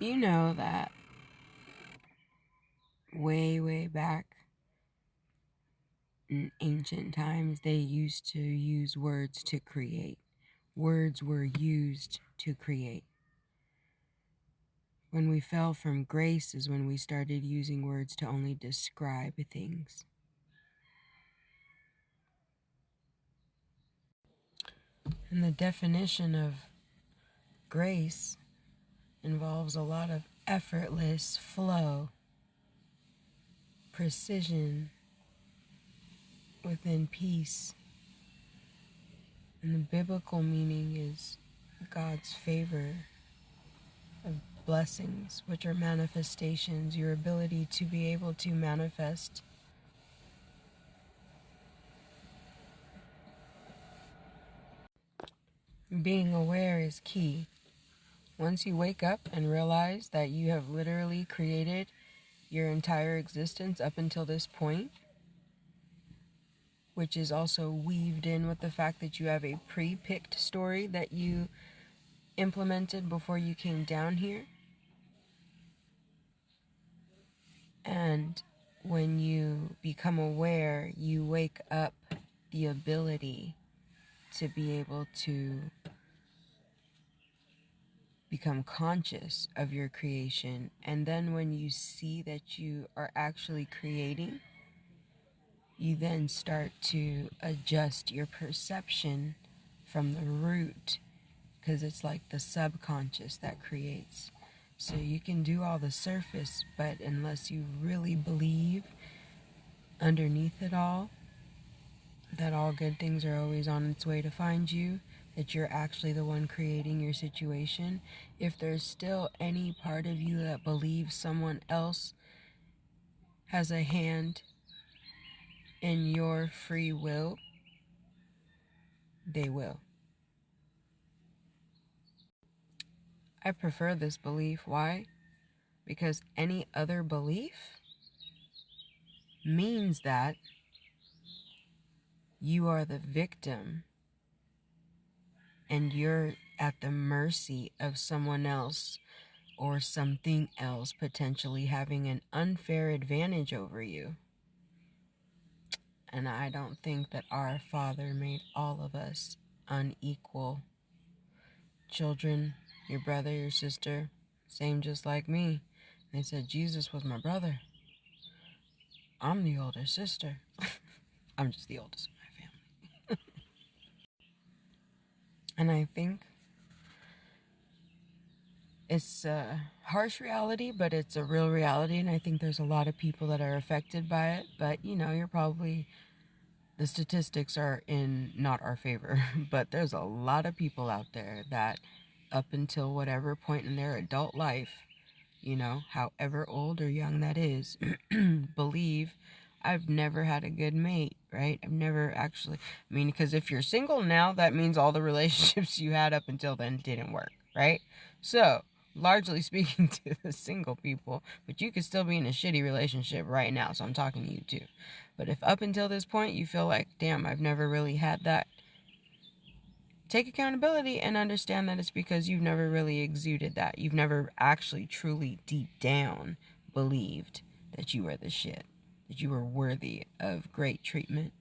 You know that way back in ancient times, they used to use words to create. Words were used to create. When we fell from grace is when we started using words to only describe things. And the definition of grace involves a lot of effortless flow, precision within peace. And the biblical meaning is God's favor of blessings, which are manifestations, your ability to be able to manifest. Being aware is key. Once you wake up and realize that you have literally created your entire existence up until this point, which is also weaved in with the fact that you have a pre-picked story that you implemented before you came down here. And when you become aware, you wake up the ability to be able to become conscious of your creation. And then when you see that you are actually creating, you then start to adjust your perception from the root, because it's like the subconscious that creates. So you can do all the surface, but unless you really believe underneath it all that all good things are always on its way to find you, that you're actually the one creating your situation, if there's still any part of you that believes someone else has a hand in your free will, they will. I prefer this belief. Why? Because any other belief means that you are the victim and you're at the mercy of someone else or something else potentially having an unfair advantage over you. And I don't think that our Father made all of us unequal. Children, your brother, your sister, same just like me. They said Jesus was my brother. I'm the older sister. I'm just the oldest in my family. And I think it's a harsh reality, but it's a real reality. And I think there's a lot of people that are affected by it. But, you're probably, the statistics are in not our favor. But there's a lot of people out there that up until whatever point in their adult life, however old or young that is, believe I've never had a good mate, right? I've never actually, because if you're single now, that means all the relationships you had up until then didn't work, right? So, largely speaking to the single people, but you could still be in a shitty relationship right now, so I'm talking to you too. But if up until this point you feel like, damn, I've never really had that, take accountability and understand that it's because you've never really exuded that. You've never actually truly deep down believed that you were the shit, that you were worthy of great treatment.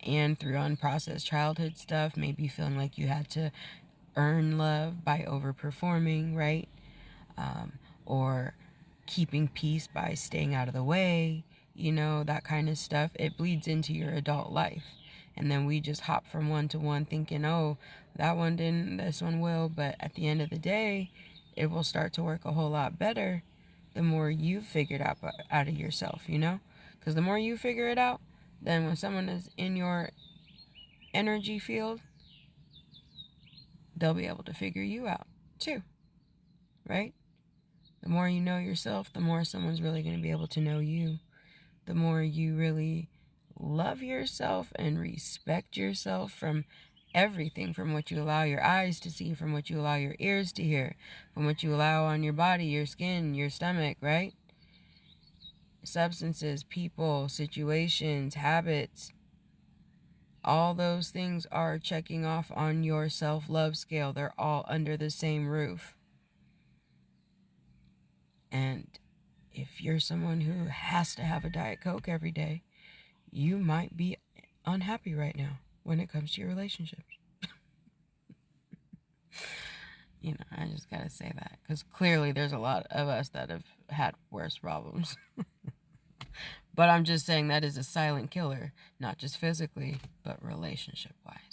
And through unprocessed childhood stuff, maybe feeling like you had to earn love by overperforming, right? Or keeping peace by staying out of the way, that kind of stuff. It bleeds into your adult life. And then we just hop from one to one thinking, oh, that one didn't, this one will. But at the end of the day, it will start to work a whole lot better the more you figure it out of yourself, Because the more you figure it out, then when someone is in your energy field, they'll be able to figure you out too, right? The more you know yourself, the more someone's really going to be able to know you. The more you really love yourself and respect yourself from everything, from what you allow your eyes to see, from what you allow your ears to hear, from what you allow on your body, your skin, your stomach, right? Substances, people, situations, habits, all those things are checking off on your self-love scale. They're all under the same roof. And if you're someone who has to have a Diet Coke every day, you might be unhappy right now when it comes to your relationships. I just gotta say that because clearly there's a lot of us that have had worse problems. But I'm just saying that is a silent killer, not just physically, but relationship wise.